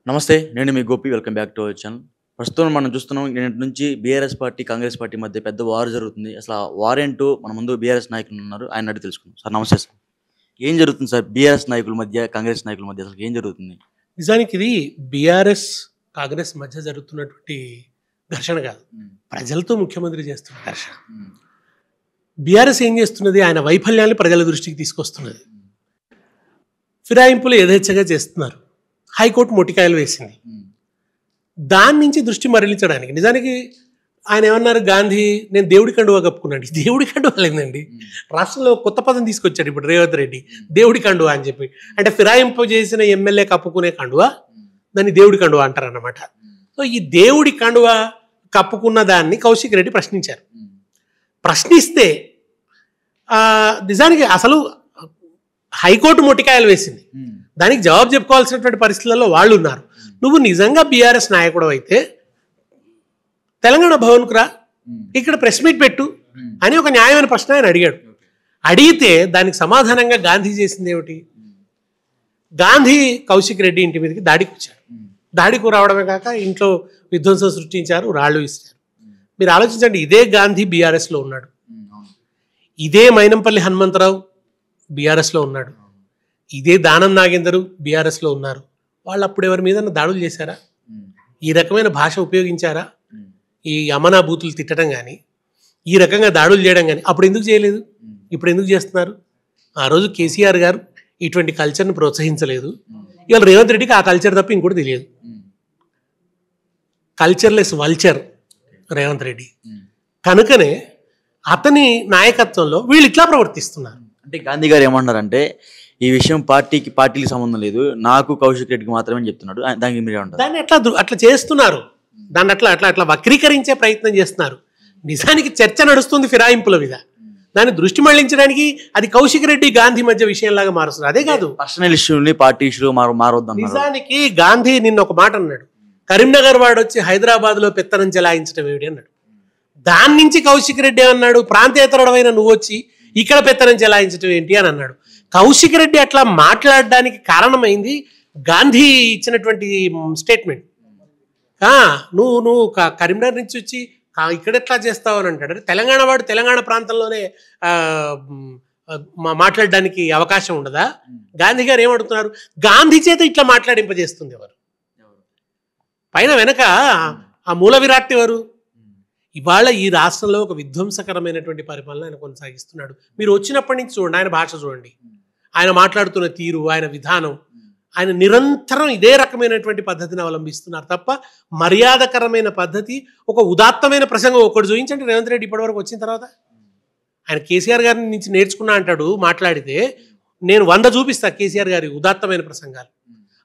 నమస్తే. నేను మీ Gopi. Welcome back to our channel. ప్రస్తుతం మనం చూస్తున్నాం నిన్నటి నుంచి బీఆర్ఎస్ పార్టీ, కాంగ్రెస్ పార్టీ మధ్య పెద్ద వార్ జరుగుతుంది. అసలు ఆ వార్ ఏంటో మన ముందు బీఆర్ఎస్ నాయకులు ఉన్నారు. ఆయన అడిగి తెలుసుకుందాం. సార్ నమస్తే సార్. ఏం జరుగుతుంది సార్ బీఆర్ఎస్ నాయకుల మధ్య, కాంగ్రెస్ నాయకుల మధ్య అసలు ఏం జరుగుతుంది? నిజానికి ఇది బీఆర్ఎస్ కాంగ్రెస్ మధ్య జరుగుతున్నటువంటి ఘర్షణ కాదు, ప్రజలతో ముఖ్యమంత్రి చేస్తున్న ఘర్షణ. బీఆర్ఎస్ ఏం చేస్తున్నది, ఆయన వైఫల్యాన్ని ప్రజల దృష్టికి తీసుకొస్తున్నది. ఫిరాయింపులు యథేచ్ఛగా చేస్తున్నారు, హైకోర్టు మొటికాయలు వేసింది. దాని నుంచి దృష్టి మరలించడానికి నిజానికి ఆయన ఏమన్నారు, గాంధీ నేను దేవుడి కండువా కప్పుకున్నాడు. దేవుడి కండువా లేదండి, రాష్ట్రంలో కొత్త పదం తీసుకొచ్చాడు ఇప్పుడు రేవంత్ రెడ్డి, దేవుడి కండువా అని చెప్పి. అంటే ఫిరాయింపు చేసిన ఎమ్మెల్యే కప్పుకునే కండువా, దాన్ని దేవుడి కండువా అంటారు అన్నమాట. సో ఈ దేవుడి కండువా కప్పుకున్న దాన్ని కౌశిక్ రెడ్డి ప్రశ్నించారు. ప్రశ్నిస్తే నిజానికి అసలు హైకోర్టు మొట్టికాయలు వేసింది, దానికి జవాబు చెప్పుకోవాల్సినటువంటి పరిస్థితుల్లో వాళ్ళు ఉన్నారు. నువ్వు నిజంగా బీఆర్ఎస్ నాయకుడు అయితే తెలంగాణ భవన్కు రా, ఇక్కడ ప్రెస్ మీట్ పెట్టు అని ఒక న్యాయమైన ప్రశ్న ఆయన అడిగాడు. అడిగితే దానికి సమాధానంగా గాంధీ చేసింది ఏమిటి, గాంధీ కౌశిక్ రెడ్డి ఇంటి మీదకి దాడికి వచ్చారు. దాడికి రావడమే కాక ఇంట్లో విధ్వంసం సృష్టించారు, రాళ్ళు ఇస్తారు. మీరు ఆలోచించండి, ఇదే గాంధీ బీఆర్ఎస్లో ఉన్నాడు, ఇదే మైనంపల్లి హనుమంతరావు బీఆర్ఎస్లో ఉన్నాడు, ఇదే దానం నాగేందరు బీఆర్ఎస్లో ఉన్నారు. వాళ్ళు అప్పుడు ఎవరి మీద దాడులు చేశారా, ఈ రకమైన భాష ఉపయోగించారా, ఈ అమనా బూతులు తిట్టడం కానీ, ఈ రకంగా దాడులు చేయడం కానీ అప్పుడు ఎందుకు చేయలేదు, ఇప్పుడు ఎందుకు చేస్తున్నారు? ఆ రోజు కేసీఆర్ గారు ఇటువంటి కల్చర్ని ప్రోత్సహించలేదు. ఇవాళ రేవంత్ రెడ్డికి ఆ కల్చర్ తప్ప ఇంకోటి తెలియదు. Cultureless vulture Revanth Reddy. కనుకనే అతని నాయకత్వంలో వీళ్ళు ఇట్లా ప్రవర్తిస్తున్నారు. అంటే గాంధీ గారు ఏమన్నారంటే, ఈ విషయం పార్టీకి సంబంధం లేదు, నాకు కౌశిక్ రెడ్డికి మాత్రమే చెప్తున్నాడు. దానికి మీరు ఏమంటారు? దాన్ని అట్లా చేస్తున్నారు, దాన్ని అట్లా వక్రీకరించే ప్రయత్నం చేస్తున్నారు. నిజానికి చర్చ నడుస్తుంది ఫిరాయింపుల మీద, దాన్ని దృష్టి మళ్లించడానికి అది కౌశిక్ రెడ్డి గాంధీ మధ్య విషయంలాగా మారుస్తున్నారు. అదే కాదు, పర్సనల్ ఇష్యూని పార్టీ ఇష్యూ మారొద్దు. నిజానికి గాంధీ నిన్న ఒక మాట అన్నాడు, కరీంనగర్ వాడు వచ్చి హైదరాబాద్లో పెత్తనం చెలాయించడం ఏమిటి అన్నాడు. దాని నుంచి కౌశిక్ రెడ్డి ఏమన్నాడు, ప్రాంతేతరుడమైన నువ్వు వచ్చి ఇక్కడ పెత్తనం చెలాయించడం ఏంటి అని అన్నాడు. కౌశిక్ రెడ్డి అట్లా మాట్లాడడానికి కారణమైంది గాంధీ ఇచ్చినటువంటి స్టేట్మెంట్. నువ్వు కరీంనగర్ నుంచి వచ్చి ఇక్కడ ఎట్లా చేస్తావు అని అంటాడు. తెలంగాణ వాడు తెలంగాణ ప్రాంతంలోనే మాట్లాడడానికి అవకాశం ఉండదా? గాంధీ గారు ఏమడుతున్నారు, గాంధీ చేత ఇట్లా మాట్లాడింపజేస్తుంది ఎవరు, పైన వెనక ఆ మూల విరాట్ ఎవరు? ఇవాళ ఈ రాష్ట్రంలో ఒక విధ్వంసకరమైనటువంటి పరిపాలన ఆయన కొనసాగిస్తున్నాడు. మీరు వచ్చినప్పటి నుంచి చూడండి, ఆయన భాష చూడండి, ఆయన మాట్లాడుతున్న తీరు, ఆయన విధానం, ఆయన నిరంతరం ఇదే రకమైనటువంటి పద్ధతిని అవలంబిస్తున్నారు తప్ప మర్యాదకరమైన పద్ధతి, ఒక ఉదాత్తమైన ప్రసంగం ఒకటి చూపించండి రేవంత్ రెడ్డి ఇప్పటివరకు వచ్చిన తర్వాత. ఆయన కేసీఆర్ గారి నుంచి నేర్చుకున్నా అంటాడు, మాట్లాడితే నేను 100 చూపిస్తా కేసీఆర్ గారి ఉదాత్తమైన ప్రసంగాలు.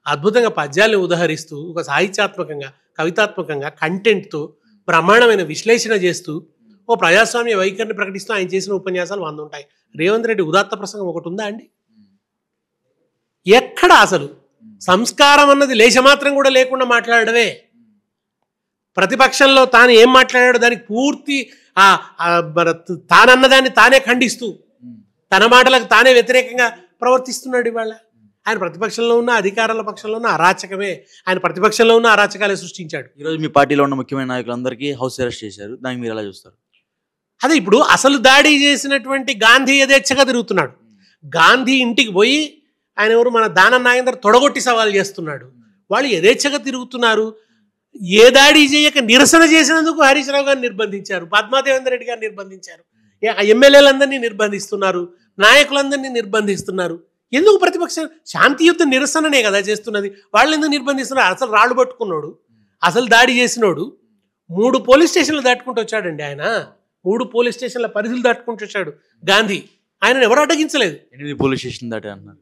అద్భుతంగా పద్యాలను ఉదహరిస్తూ, ఒక సాహిత్యాత్మకంగా, కవితాత్మకంగా, కంటెంట్తో బ్రహ్మాండమైన విశ్లేషణ చేస్తూ, ఓ ప్రజాస్వామ్య వైఖరిని ప్రకటిస్తూ ఆయన చేసిన ఉపన్యాసాలు 100 ఉంటాయి. రేవంత్ రెడ్డి ఉదాత్త ప్రసంగం ఒకటి ఉందా అండి? ఎక్కడ అసలు సంస్కారం అన్నది లేశమాత్రం కూడా లేకుండా మాట్లాడడమే. ప్రతిపక్షంలో తాను ఏం మాట్లాడాడో దానికి పూర్తి తానన్నదాన్ని తానే ఖండిస్తూ, తన మాటలకు తానే వ్యతిరేకంగా ప్రవర్తిస్తున్నాడు. ఇవాళ ఆయన ప్రతిపక్షంలో ఉన్న, అధికారుల పక్షంలో ఉన్న అరాచకమే, ఆయన ప్రతిపక్షంలో ఉన్న అరాచకాలే సృష్టించాడు. ఈరోజు మీ పార్టీలో ఉన్న ముఖ్యమైన నాయకులందరికీ హౌస్ అరెస్ట్ చేశారు, దానికి మీరు ఎలా చూస్తారు? అదే ఇప్పుడు అసలు దాడి చేసినటువంటి గాంధీ యథేచ్ఛగా తిరుగుతున్నాడు. గాంధీ ఇంటికి పోయి ఆయన ఎవరు, మన దానం నాగేందర్ తొడగొట్టి సవాల్ చేస్తున్నాడు. వాళ్ళు యథేచ్ఛగా తిరుగుతున్నారు. ఏ దాడి చేయక నిరసన చేసినందుకు హరీష్ రావు గారిని నిర్బంధించారు, పద్మాదేవేందర్ రెడ్డి గారిని నిర్బంధించారు, ఎమ్మెల్యేలందరినీ నిర్బంధిస్తున్నారు, నాయకులందరినీ నిర్బంధిస్తున్నారు. ఎందుకు? ప్రతిపక్షం శాంతియుత నిరసననే కదా చేస్తున్నది, వాళ్ళు ఎందుకు నిర్బంధిస్తున్నారు? అసలు రాళ్ళు పట్టుకున్నాడు, అసలు దాడి చేసినోడు 3 పోలీస్ స్టేషన్లు దాటుకుంటూ వచ్చాడండి. ఆయన 3 పోలీస్ స్టేషన్ల పరిధులు దాటుకుంటూ వచ్చాడు గాంధీ. ఆయనను ఎవరు అడ్డగించలేదు. 8 పోలీస్ స్టేషన్ దాటే అన్నారు.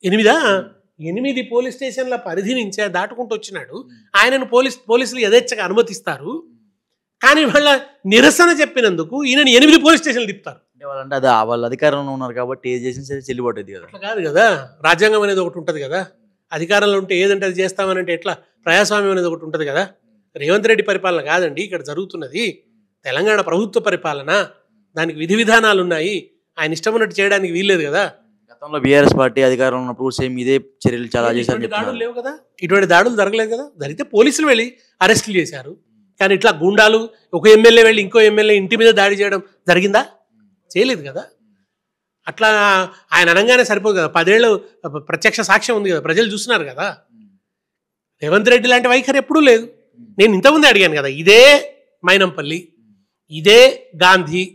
8 పోలీస్ స్టేషన్ల పరిధి నుంచే దాటుకుంటూ వచ్చినాడు. ఆయనను పోలీసులు యథేచ్ఛగా అనుమతిస్తారు, కానీ వాళ్ళ నిరసన చెప్పినందుకు ఈయనని 8 పోలీస్ స్టేషన్లు తిప్పుతారు. అంటే అదే వాళ్ళ అధికారంలో ఉన్నారు కాబట్టి ఏది చేసినా సరే చెల్లిపోతుంది కదా. అట్లా కాదు కదా, రాజ్యాంగం అనేది ఒకటి ఉంటుంది కదా, అధికారంలో ఉంటే ఏదంటే అది చేస్తామనంటే ఎట్లా, ప్రజాస్వామ్యం అనేది ఒకటి ఉంటుంది కదా. రేవంత్ రెడ్డి పరిపాలన కాదండి ఇక్కడ జరుగుతున్నది, తెలంగాణ ప్రభుత్వ పరిపాలన, దానికి విధి విధానాలు ఉన్నాయి, ఆయన ఇష్టం ఉన్నట్టు చేయడానికి వీల్లేదు కదా. గతంలో బీఆర్ఎస్ పార్టీ అధికారంలో ఉన్నప్పుడు సేమ్ ఇదే చర్యలు చాలా చేశారని ఇటువంటి దాడులు చెప్తున్నారు. లేవు కదా, ఇటువంటి దాడులు జరగలేదు కదా. జరిగితే పోలీసులు వెళ్ళి అరెస్టులు చేశారు. కానీ ఇట్లా గుండాలు ఒక ఎమ్మెల్యే వెళ్ళి ఇంకో ఎమ్మెల్యే ఇంటి మీద దాడి చేయడం జరిగిందా? చేయలేదు కదా. అట్లా ఆయన అనగానే సరిపోదు కదా. 10 ఏళ్ళు ప్రత్యక్ష సాక్ష్యం ఉంది కదా, ప్రజలు చూస్తున్నారు కదా. రేవంత్ రెడ్డి లాంటి వైఖరి ఎప్పుడూ లేదు. నేను ఇంతకుముందే అడిగాను కదా, ఇదే మైనంపల్లి, ఇదే గాంధీ,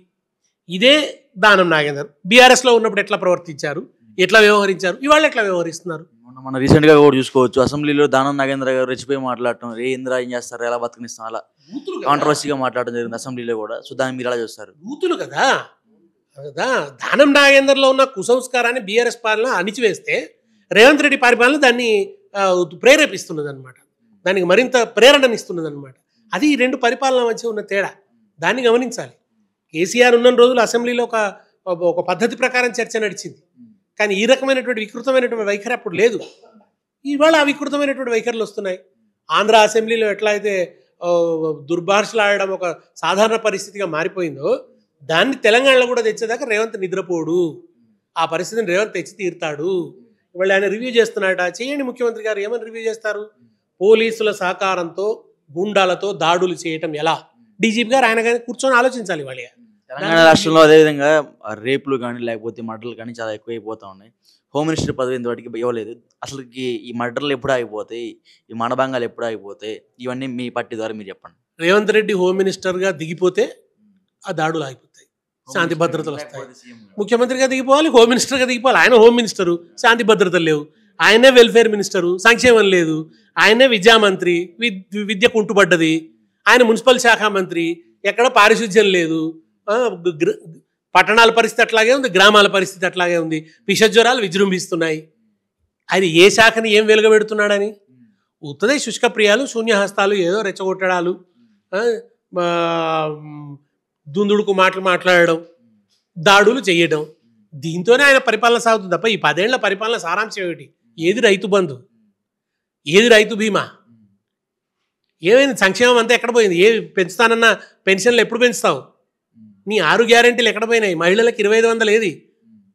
ఇదే దానం నాగేందర్ బీఆర్ఎస్లో ఉన్నప్పుడు ఎట్లా ప్రవర్తించారు, ఎట్లా వ్యవహరించారు, ఇవాళ ఎట్లా వ్యవహరిస్తున్నారు. మనం రీసెంట్ గా కూడా చూసుకోవచ్చు, అసెంబ్లీలో దానం నాగేంద్ర గారు రెచ్చిపోయి మాట్లాడటం, రే ఇంద్ర ఏం చేస్తారు, ఎలా బతుకునిస్తాం, అలా కాంట్రవర్సీగా మాట్లాడడం జరిగింది అసెంబ్లీలో కూడా. సో దాన్ని మీరు ఎలా చూస్తారు? బూతులు కదా కదా. దానం నాగేందర్లో ఉన్న కుసంస్కారాన్ని బీఆర్ఎస్ పాలన అణిచివేస్తే రేవంత్ రెడ్డి పరిపాలన దాన్ని ప్రేరేపిస్తున్నది అనమాట, దానికి మరింత ప్రేరణనిస్తున్నది అనమాట. అది ఈ రెండు పరిపాలన మధ్య ఉన్న తేడా, దాన్ని గమనించాలి. కేసీఆర్ ఉన్న రోజులు అసెంబ్లీలో ఒక పద్ధతి ప్రకారం చర్చ నడిచింది. కానీ ఈ రకమైనటువంటి వికృతమైనటువంటి వైఖరి అప్పుడు లేదు. ఇవాళ ఆ వికృతమైనటువంటి వైఖరులు వస్తున్నాయి. ఆంధ్ర అసెంబ్లీలో ఎట్లా అయితే దుర్భాషలు ఆడడం ఒక సాధారణ పరిస్థితిగా మారిపోయిందో, దాన్ని తెలంగాణలో కూడా తెచ్చేదాకా రేవంత్ నిద్రపోడు. ఆ పరిస్థితిని రేవంత్ తెచ్చి తీరుతాడు. ఇవాళ ఆయన రివ్యూ చేస్తున్నాడట, చేయండి ముఖ్యమంత్రి గారు. ఏమని రివ్యూ చేస్తారు? పోలీసుల సహకారంతో గుండాలతో దాడులు చేయటం ఎలా, డీజీపీ గారు ఆయన కానీ కూర్చొని ఆలోచించాలి. వాళ్ళ తెలంగాణ రాష్ట్రంలో అదేవిధంగా రేపులు కానీ లేకపోతే మర్డర్లు కానీ చాలా ఎక్కువైపోతూ ఉన్నాయి. హోమ్ మినిస్టర్ పదవి ఇంతవరకు ఇవ్వలేదు. అసలుకి ఈ మర్డర్లు ఎప్పుడు ఆగిపోతాయి, ఈ మానభంగాలు ఎప్పుడు ఆగిపోతాయి, ఇవన్నీ మీ పార్టీ ద్వారా మీరు చెప్పండి. రేవంత్ రెడ్డి హోమ్ మినిస్టర్గా దిగిపోతే ఆ దాడులు ఆగిపోతాయి, శాంతి భద్రతలు వస్తాయి. ముఖ్యమంత్రిగా దిగిపోవాలి, హోమ్ మినిస్టర్గా దిగిపోవాలి. ఆయన హోమ్ మినిస్టరు, శాంతి భద్రతలు లేవు. ఆయనే వెల్ఫేర్ మినిస్టరు, సంక్షేమం లేదు. ఆయనే విద్యామంత్రి, విద్య కుంటుపడ్డది. ఆయన మున్సిపల్ శాఖ మంత్రి, ఎక్కడ పారిశుధ్యం లేదు. పట్టణాల పరిస్థితి అట్లాగే ఉంది, గ్రామాల పరిస్థితి అట్లాగే ఉంది. విషజ్వరాలు విజృంభిస్తున్నాయి. ఆయన ఏ శాఖని ఏం వెలుగబెడుతున్నాడని? ఉత్తదే శుష్కప్రియాలు, శూన్యహస్తాలు, ఏదో రెచ్చగొట్టడాలు, దుందుడుకు మాట్లాడడం, దాడులు చేయడం, దీంతోనే ఆయన పరిపాలన సాగుతుంది తప్ప ఈ 10 ఏళ్ల పరిపాలన సారాంశం ఏమిటి? ఏది రైతు బంధు, ఏది రైతు బీమా, ఏమైంది? సంక్షేమం అంతా ఎక్కడ పోయింది? ఏ పెంచుతానన్న పెన్షన్లు ఎప్పుడు పెంచుతావు? నీ 6 గ్యారెంటీలు ఎక్కడ పోయినాయి? మహిళలకు 2500 ఏది?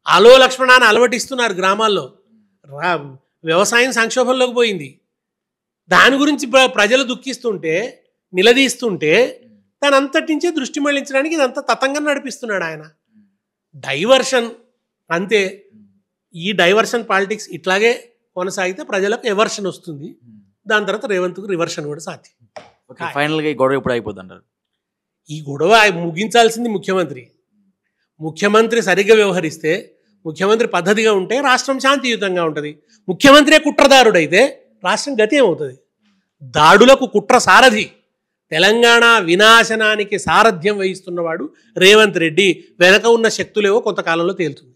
అలో లక్ష్మణాన్ని అలవటిస్తున్నారు గ్రామాల్లో. వ్యవసాయం సంక్షోభంలోకి పోయింది. దాని గురించి ప్రజలు దుఃఖిస్తుంటే, నిలదీస్తుంటే దాని అంతటి నుంచే దృష్టి మళ్లించడానికి ఇదంతా తతంగం నడిపిస్తున్నాడు ఆయన. డైవర్షన్ అంతే. ఈ డైవర్షన్ పాలిటిక్స్ ఇట్లాగే కొనసాగితే ప్రజలకు ఎవర్షన్ వస్తుంది. దాని తర్వాత రేవంత్కు రివర్షన్ కూడా సాధ్యం. ఫైనల్గా ఈ గొడవ ఎప్పుడు అయిపోద్ది అంటారు? ఈ గొడవ ముగించాల్సింది ముఖ్యమంత్రి. ముఖ్యమంత్రి సరిగ్గా వ్యవహరిస్తే, ముఖ్యమంత్రి పద్ధతిగా ఉంటే రాష్ట్రం శాంతియుతంగా ఉంటుంది. ముఖ్యమంత్రే కుట్రదారుడైతే రాష్ట్రం గతి ఏమవుతుంది? దాడులకు కుట్ర సారథి, తెలంగాణ వినాశనానికి సారథ్యం వహిస్తున్నవాడు రేవంత్ రెడ్డి. వెనక ఉన్న శక్తులేవో కొంతకాలంలో తేలుతుంది.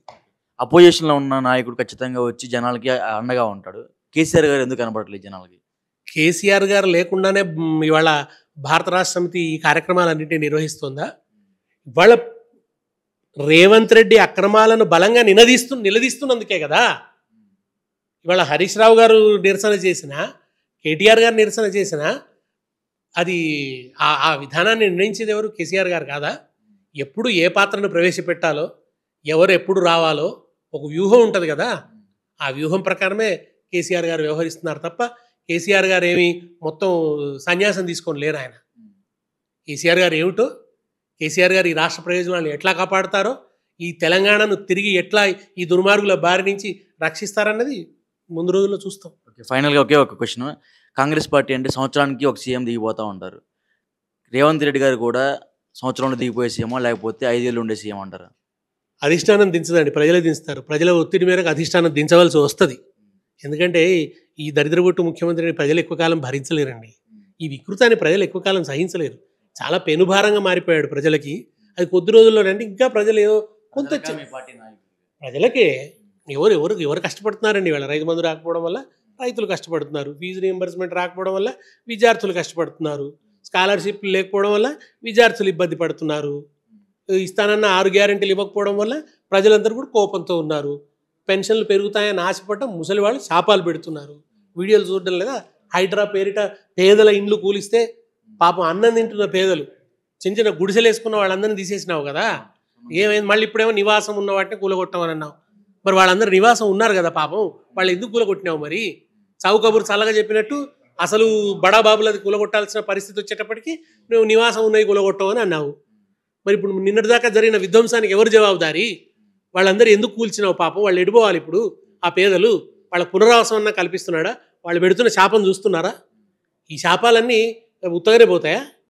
అపోజిషన్లో ఉన్న నాయకుడు ఖచ్చితంగా వచ్చి జనాలకి అండగా ఉంటాడు. కేసీఆర్ గారు ఎందుకు కనబడట్లేదు జనాలకి? కేసీఆర్ గారు లేకుండానే ఇవాళ భారత రాష్ట్ర సమితి ఈ కార్యక్రమాలన్నింటినీ నిర్వహిస్తుందా? ఇవాళ రేవంత్ రెడ్డి అక్రమాలను బలంగా నిలదీస్తున్నందుకే కదా. ఇవాళ హరీష్ రావు గారు నిరసన చేసినా, కేటీఆర్ గారు నిరసన చేసినా, అది ఆ విధానాన్ని నిర్ణయించేది ఎవరు? కేసీఆర్ గారు కాదా? ఎప్పుడు ఏ పాత్రను ప్రవేశపెట్టాలో, ఎవరు ఎప్పుడు రావాలో ఒక వ్యూహం ఉంటుంది కదా. ఆ వ్యూహం ప్రకారమే కేసీఆర్ గారు వ్యవహరిస్తున్నారు తప్ప కేసీఆర్ గారు ఏమి మొత్తం సన్యాసం తీసుకొని లేరు. ఆయన కేసీఆర్ గారు ఏమిటో, కేసీఆర్ గారు ఈ రాష్ట్ర ప్రయోజనాలను ఎట్లా కాపాడుతారో, ఈ తెలంగాణను తిరిగి ఎట్లా ఈ దుర్మార్గుల బారి నుంచి రక్షిస్తారన్నది ముందు రోజుల్లో చూస్తాం. ఓకే, ఫైనల్గా ఒకే ఒక క్వశ్చన్. కాంగ్రెస్ పార్టీ అంటే సంవత్సరానికి ఒక సీఎం దిగిపోతూ ఉంటారు. రేవంత్ రెడ్డి గారు కూడా సంవత్సరంలో దిగిపోయే సీఎమా లేకపోతే 5 ఏళ్ళు ఉండే సీఎం అంటారా? అధిష్టానం దించదండి, ప్రజలే దించుతారు. ప్రజల ఒత్తిడి మేరకు అధిష్టానం దించవలసి వస్తుంది. ఎందుకంటే ఈ దరిద్రగొట్టు ముఖ్యమంత్రిని ప్రజలు ఎక్కువ కాలం భరించలేరండి. ఈ వికృతాన్ని ప్రజలు ఎక్కువ కాలం సహించలేరు. చాలా పెనుభారంగా మారిపోయాడు ప్రజలకి. అది కొద్ది రోజుల్లోనంటే ఇంకా ప్రజలు ఏదో కొంత ప్రజలకే ఎవరు కష్టపడుతున్నారండి. వీళ్ళ రైతు బంధు రాకపోవడం వల్ల రైతులు కష్టపడుతున్నారు, ఫీజు రీయింబర్స్మెంట్ రాకపోవడం వల్ల విద్యార్థులు కష్టపడుతున్నారు, స్కాలర్షిప్ లేకపోవడం వల్ల విద్యార్థులు ఇబ్బంది పడుతున్నారు, ఇస్తానన్న 6 గ్యారెంటీలు ఇవ్వకపోవడం వల్ల ప్రజలందరూ కూడా కోపంతో ఉన్నారు, పెన్షన్లు పెరుగుతాయని ఆశపడటం ముసలి వాళ్ళు శాపాలు పెడుతున్నారు. వీడియోలు చూడడం లేదా? హైడ్రా పేరిట పేదల ఇండ్లు కూలిస్తే పాపం అన్నం తింటున్న పేదలు, చిన్న చిన్న గుడిసెలు వేసుకున్న వాళ్ళందరినీ తీసేసినావు కదా. ఏమైంది? మళ్ళీ ఇప్పుడేమో నివాసం ఉన్న వాటిని కూలగొట్టమని అన్నావు. మరి వాళ్ళందరూ నివాసం ఉన్నారు కదా పాపం, వాళ్ళు ఎందుకు కూలగొట్టినావు? మరి చావు కబురు చల్లగా చెప్పినట్టు అసలు బడాబాబులది కూలగొట్టాల్సిన పరిస్థితి వచ్చేటప్పటికి నువ్వు నివాసం ఉన్నాయి కూలగొట్టవు అని అన్నావు. మరి ఇప్పుడు నిన్నటిదాకా జరిగిన విధ్వంసానికి ఎవరు జవాబుదారి? వాళ్ళందరూ ఎందుకు కూల్చినావు పాపం? వాళ్ళు ఎడిపోవాలి ఇప్పుడు ఆ పేదలు. వాళ్ళ పునరావాసం అన్నా కల్పిస్తున్నాడా? వాళ్ళు పెడుతున్న శాపం చూస్తున్నారా? ఈ శాపాలన్నీ ఉత్తగానే పోతాయా?